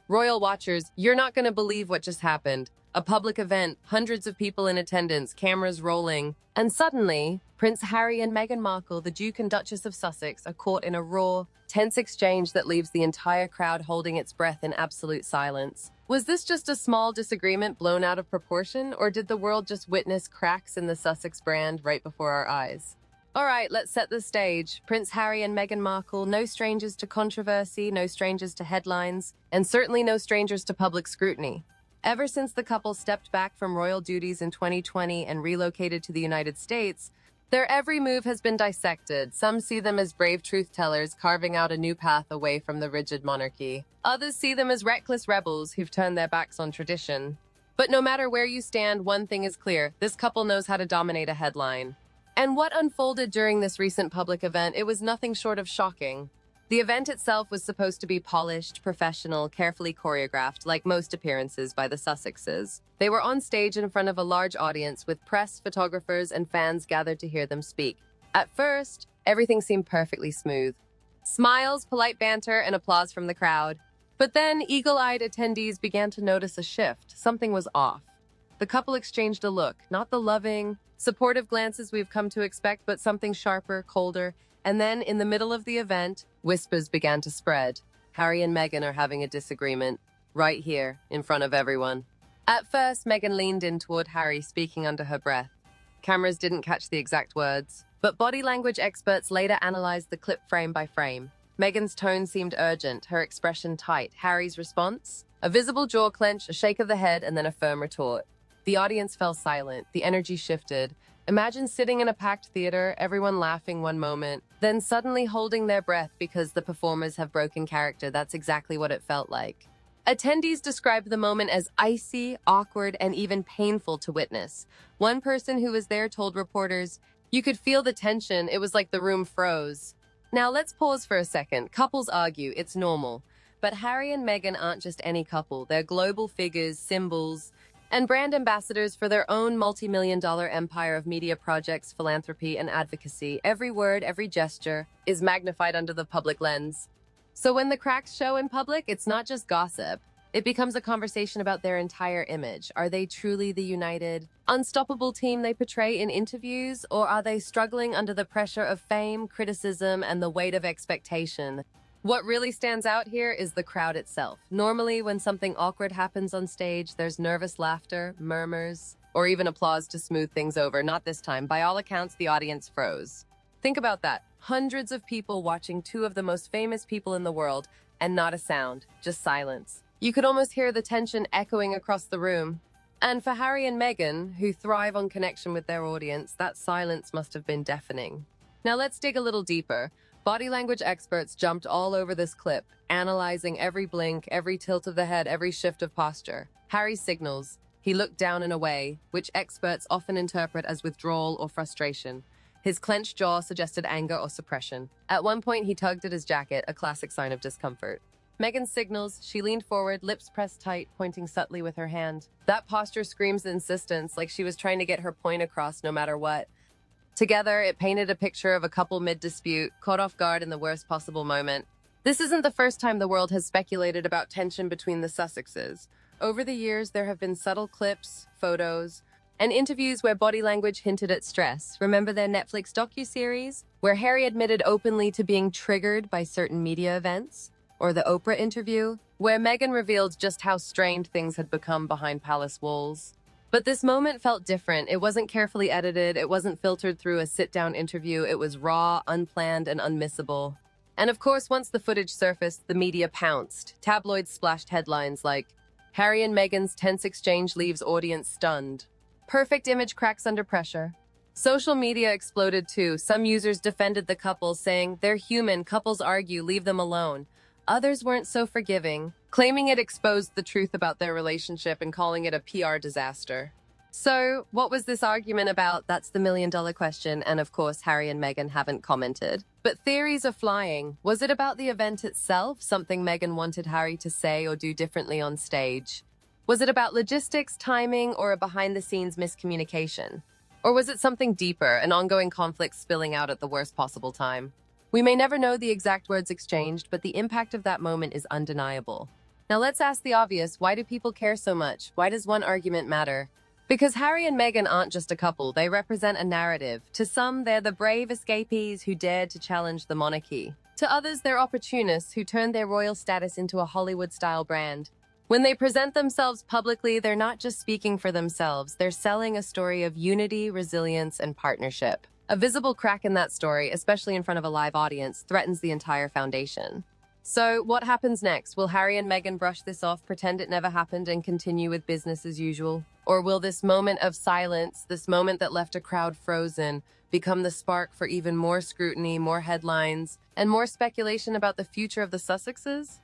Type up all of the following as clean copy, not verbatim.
Royal watchers, you're not going to believe what just happened. A public event, hundreds of people in attendance, cameras rolling. And suddenly, Prince Harry and Meghan Markle, the Duke and Duchess of Sussex, are caught in a raw, tense exchange that leaves the entire crowd holding its breath in absolute silence. Was this just a small disagreement blown out of proportion, or did the world just witness cracks in the Sussex brand right before our eyes? All right, let's set the stage. Prince Harry and Meghan Markle, no strangers to controversy, no strangers to headlines, and certainly no strangers to public scrutiny. Ever since the couple stepped back from royal duties in 2020 and relocated to the United States, their every move has been dissected. Some see them as brave truth-tellers carving out a new path away from the rigid monarchy. Others see them as reckless rebels who've turned their backs on tradition. But no matter where you stand, one thing is clear. This couple knows how to dominate a headline. And what unfolded during this recent public event, it was nothing short of shocking. The event itself was supposed to be polished, professional, carefully choreographed, like most appearances by the Sussexes. They were on stage in front of a large audience with press, photographers, and fans gathered to hear them speak. At first, everything seemed perfectly smooth. Smiles, polite banter, and applause from the crowd. But then, eagle-eyed attendees began to notice a shift. Something was off. The couple exchanged a look, not the loving, supportive glances we've come to expect, but something sharper, colder. And then, in the middle of the event, whispers began to spread. Harry and Meghan are having a disagreement, right here, in front of everyone. At first, Meghan leaned in toward Harry, speaking under her breath. Cameras didn't catch the exact words, but body language experts later analyzed the clip frame by frame. Meghan's tone seemed urgent, her expression tight. Harry's response? A visible jaw clench, a shake of the head, and then a firm retort. The audience fell silent. The energy shifted. Imagine sitting in a packed theater, everyone laughing one moment, then suddenly holding their breath because the performers have broken character. That's exactly what it felt like. Attendees described the moment as icy, awkward, and even painful to witness. One person who was there told reporters, "You could feel the tension. It was like the room froze." Now let's pause for a second. Couples argue. It's normal. But Harry and Meghan aren't just any couple. They're global figures, symbols, and brand ambassadors for their own multi-million-dollar empire of media projects, philanthropy, and advocacy. Every word, every gesture is magnified under the public lens. So when the cracks show in public, it's not just gossip. It becomes a conversation about their entire image. Are they truly the united, unstoppable team they portray in interviews, or are they struggling under the pressure of fame, criticism, and the weight of expectation? What really stands out here is the crowd itself. Normally, when something awkward happens on stage, there's nervous laughter, murmurs, or even applause to smooth things over. Not this time. By all accounts, the audience froze. Think about that. Hundreds of people watching two of the most famous people in the world, and not a sound, just silence. You could almost hear the tension echoing across the room. And for Harry and Meghan, who thrive on connection with their audience, that silence must have been deafening. Now let's dig a little deeper. Body language experts jumped all over this clip, analyzing every blink, every tilt of the head, every shift of posture. Harry's signals. He looked down and away, which experts often interpret as withdrawal or frustration. His clenched jaw suggested anger or suppression. At one point, he tugged at his jacket, a classic sign of discomfort. Meghan's signals. She leaned forward, lips pressed tight, pointing subtly with her hand. That posture screams insistence, like she was trying to get her point across no matter what. Together, it painted a picture of a couple mid-dispute, caught off guard in the worst possible moment. This isn't the first time the world has speculated about tension between the Sussexes. Over the years, there have been subtle clips, photos, and interviews where body language hinted at stress. Remember their Netflix docuseries, where Harry admitted openly to being triggered by certain media events? Or the Oprah interview, where Meghan revealed just how strained things had become behind palace walls? But this moment felt different. It wasn't carefully edited. It wasn't filtered through a sit-down interview. It was raw, unplanned, and unmissable. And of course, once the footage surfaced, the media pounced. Tabloids splashed headlines like, "Harry and Meghan's tense exchange leaves audience stunned." "Perfect image cracks under pressure." Social media exploded too. Some users defended the couple, saying, "They're human, couples argue, leave them alone." Others weren't so forgiving, claiming it exposed the truth about their relationship and calling it a PR disaster. So, what was this argument about? That's the million-dollar question, and of course, Harry and Meghan haven't commented. But theories are flying. Was it about the event itself, something Meghan wanted Harry to say or do differently on stage? Was it about logistics, timing, or a behind-the-scenes miscommunication? Or was it something deeper, an ongoing conflict spilling out at the worst possible time? We may never know the exact words exchanged, but the impact of that moment is undeniable. Now let's ask the obvious, why do people care so much? Why does one argument matter? Because Harry and Meghan aren't just a couple, they represent a narrative. To some, they're the brave escapees who dared to challenge the monarchy. To others, they're opportunists who turned their royal status into a Hollywood-style brand. When they present themselves publicly, they're not just speaking for themselves, they're selling a story of unity, resilience, and partnership. A visible crack in that story, especially in front of a live audience, threatens the entire foundation. So, what happens next? Will Harry and Meghan brush this off, pretend it never happened, and continue with business as usual? Or will this moment of silence, this moment that left a crowd frozen, become the spark for even more scrutiny, more headlines, and more speculation about the future of the Sussexes?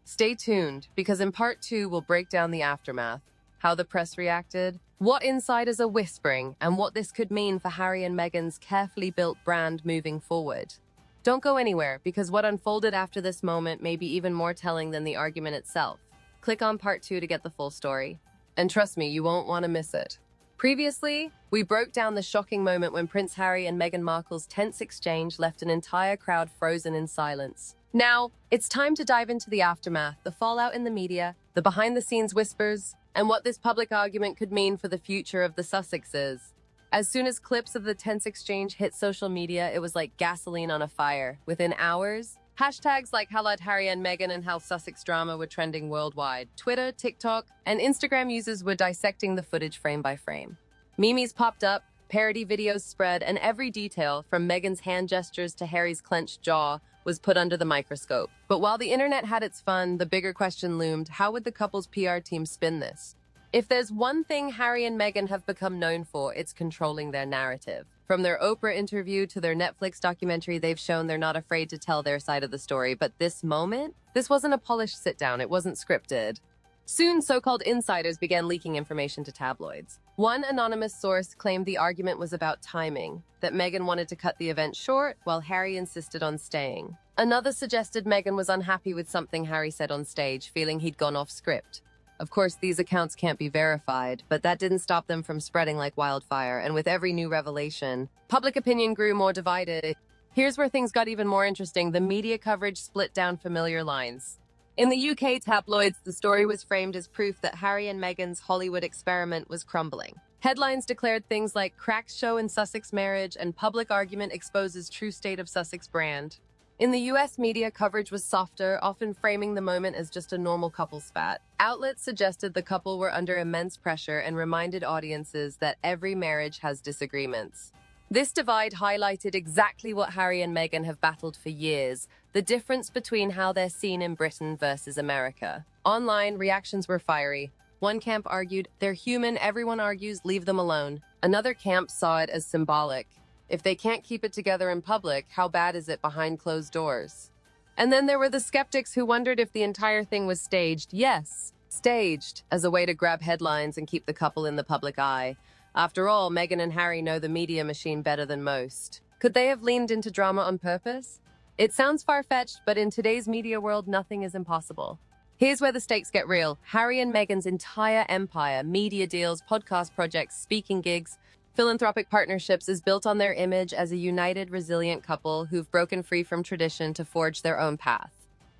Stay tuned, because in part 2, we'll break down the aftermath, how the press reacted, what insiders are whispering, and what this could mean for Harry and Meghan's carefully built brand moving forward. Don't go anywhere, because what unfolded after this moment may be even more telling than the argument itself. Click on part 2 to get the full story. And trust me, you won't want to miss it. Previously, we broke down the shocking moment when Prince Harry and Meghan Markle's tense exchange left an entire crowd frozen in silence. Now, it's time to dive into the aftermath, the fallout in the media, the behind-the-scenes whispers, and what this public argument could mean for the future of the Sussexes. As soon as clips of the tense exchange hit social media, it was like gasoline on a fire. Within hours, hashtags like #Harry and Meghan and how Sussex drama were trending worldwide. Twitter, TikTok, and Instagram users were dissecting the footage frame by frame. Memes popped up, parody videos spread, and every detail, from Meghan's hand gestures to Harry's clenched jaw, was put under the microscope. But while the internet had its fun, the bigger question loomed: how would the couple's PR team spin this? If there's one thing Harry and Meghan have become known for, it's controlling their narrative. From their Oprah interview to their Netflix documentary, they've shown they're not afraid to tell their side of the story. But this moment? This wasn't a polished sit-down. It wasn't scripted. Soon, so-called insiders began leaking information to tabloids. One anonymous source claimed the argument was about timing, that Meghan wanted to cut the event short, while Harry insisted on staying. Another suggested Meghan was unhappy with something Harry said on stage, feeling he'd gone off script. Of course, these accounts can't be verified, but that didn't stop them from spreading like wildfire, and with every new revelation, public opinion grew more divided. Here's where things got even more interesting. The media coverage split down familiar lines. In the UK tabloids, the story was framed as proof that Harry and Meghan's Hollywood experiment was crumbling. Headlines declared things like "cracks show in Sussex marriage" and "public argument exposes true state of Sussex brand." In the US media, coverage was softer, often framing the moment as just a normal couple spat. Outlets suggested the couple were under immense pressure and reminded audiences that every marriage has disagreements. This divide highlighted exactly what Harry and Meghan have battled for years: the difference between how they're seen in Britain versus America. Online, reactions were fiery. One camp argued, "They're human, everyone argues, leave them alone." Another camp saw it as symbolic. If they can't keep it together in public, how bad is it behind closed doors? And then there were the skeptics who wondered if the entire thing was staged. Yes, staged, as a way to grab headlines and keep the couple in the public eye. After all, Meghan and Harry know the media machine better than most. Could they have leaned into drama on purpose? It sounds far-fetched, but in today's media world, nothing is impossible. Here's where the stakes get real. Harry and Meghan's entire empire, media deals, podcast projects, speaking gigs, philanthropic partnerships, is built on their image as a united, resilient couple who've broken free from tradition to forge their own path.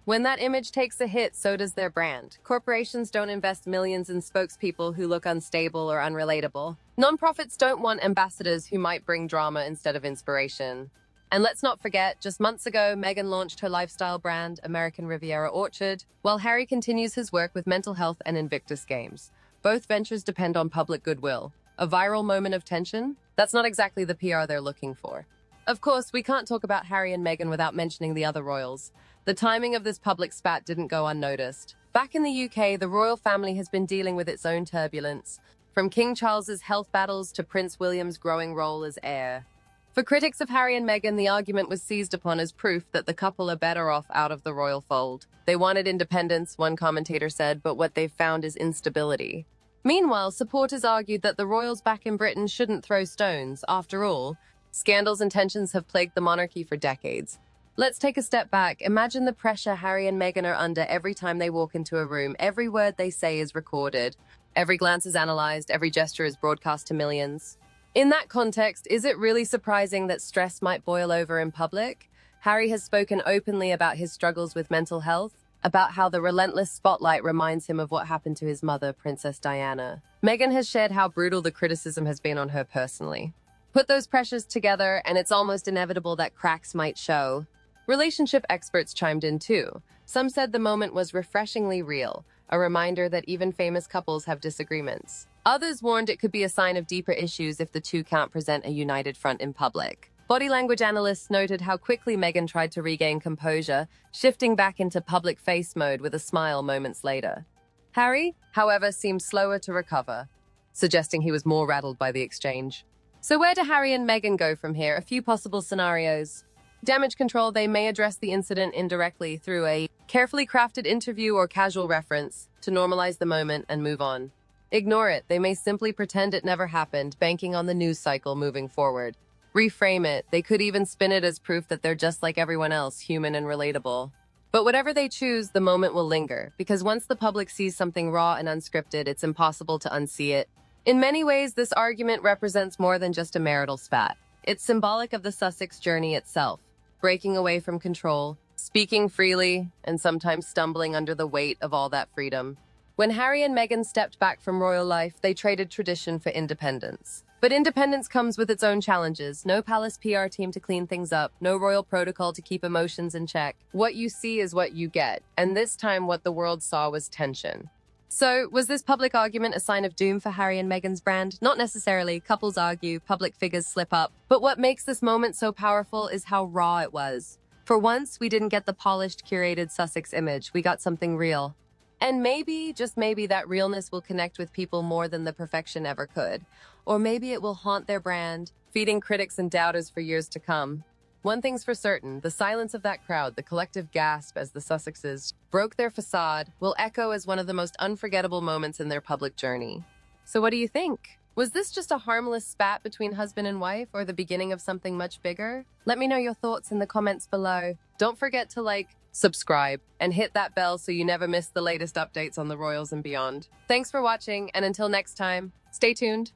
When that image takes a hit, so does their brand. Corporations don't invest millions in spokespeople who look unstable or unrelatable. Nonprofits don't want ambassadors who might bring drama instead of inspiration. And let's not forget, just months ago, Meghan launched her lifestyle brand, American Riviera Orchard, while Harry continues his work with mental health and Invictus Games. Both ventures depend on public goodwill. A viral moment of tension? That's not exactly the PR they're looking for. Of course, we can't talk about Harry and Meghan without mentioning the other royals. The timing of this public spat didn't go unnoticed. Back in the UK, the royal family has been dealing with its own turbulence, from King Charles's health battles to Prince William's growing role as heir. For critics of Harry and Meghan, the argument was seized upon as proof that the couple are better off out of the royal fold. They wanted independence, one commentator said, but what they've found is instability. Meanwhile, supporters argued that the royals back in Britain shouldn't throw stones. After all, scandals and tensions have plagued the monarchy for decades. Let's take a step back. Imagine the pressure Harry and Meghan are under every time they walk into a room. Every word they say is recorded. Every glance is analyzed. Every gesture is broadcast to millions. In that context, is it really surprising that stress might boil over in public? Harry has spoken openly about his struggles with mental health. about how the relentless spotlight reminds him of what happened to his mother, Princess Diana. Meghan has shared how brutal the criticism has been on her personally. Put those pressures together, and it's almost inevitable that cracks might show. Relationship experts chimed in too. Some said the moment was refreshingly real, a reminder that even famous couples have disagreements. Others warned it could be a sign of deeper issues if the two can't present a united front in public. Body language analysts noted how quickly Meghan tried to regain composure, shifting back into public face mode with a smile moments later. Harry, however, seemed slower to recover, suggesting he was more rattled by the exchange. So where do Harry and Meghan go from here? A few possible scenarios. Damage control, they may address the incident indirectly through a carefully crafted interview or casual reference to normalize the moment and move on. Ignore it, they may simply pretend it never happened, banking on the news cycle moving forward. Reframe it, they could even spin it as proof that they're just like everyone else, human and relatable. But whatever they choose, the moment will linger, because once the public sees something raw and unscripted, it's impossible to unsee it. In many ways, this argument represents more than just a marital spat. It's symbolic of the Sussex journey itself, breaking away from control, speaking freely, and sometimes stumbling under the weight of all that freedom. When Harry and Meghan stepped back from royal life, they traded tradition for independence. But independence comes with its own challenges. No palace PR team to clean things up, no royal protocol to keep emotions in check. What you see is what you get, and this time what the world saw was tension. So, was this public argument a sign of doom for Harry and Meghan's brand? Not necessarily. Couples argue, public figures slip up. But what makes this moment so powerful is how raw it was. For once, we didn't get the polished, curated Sussex image. We got something real. And maybe, just maybe, that realness will connect with people more than the perfection ever could. Or maybe it will haunt their brand, feeding critics and doubters for years to come. One thing's for certain, the silence of that crowd, the collective gasp as the Sussexes broke their facade, will echo as one of the most unforgettable moments in their public journey. So what do you think? Was this just a harmless spat between husband and wife, or the beginning of something much bigger? Let me know your thoughts in the comments below. Don't forget to like, subscribe, and hit that bell so you never miss the latest updates on the royals and beyond. Thanks for watching, and until next time, stay tuned.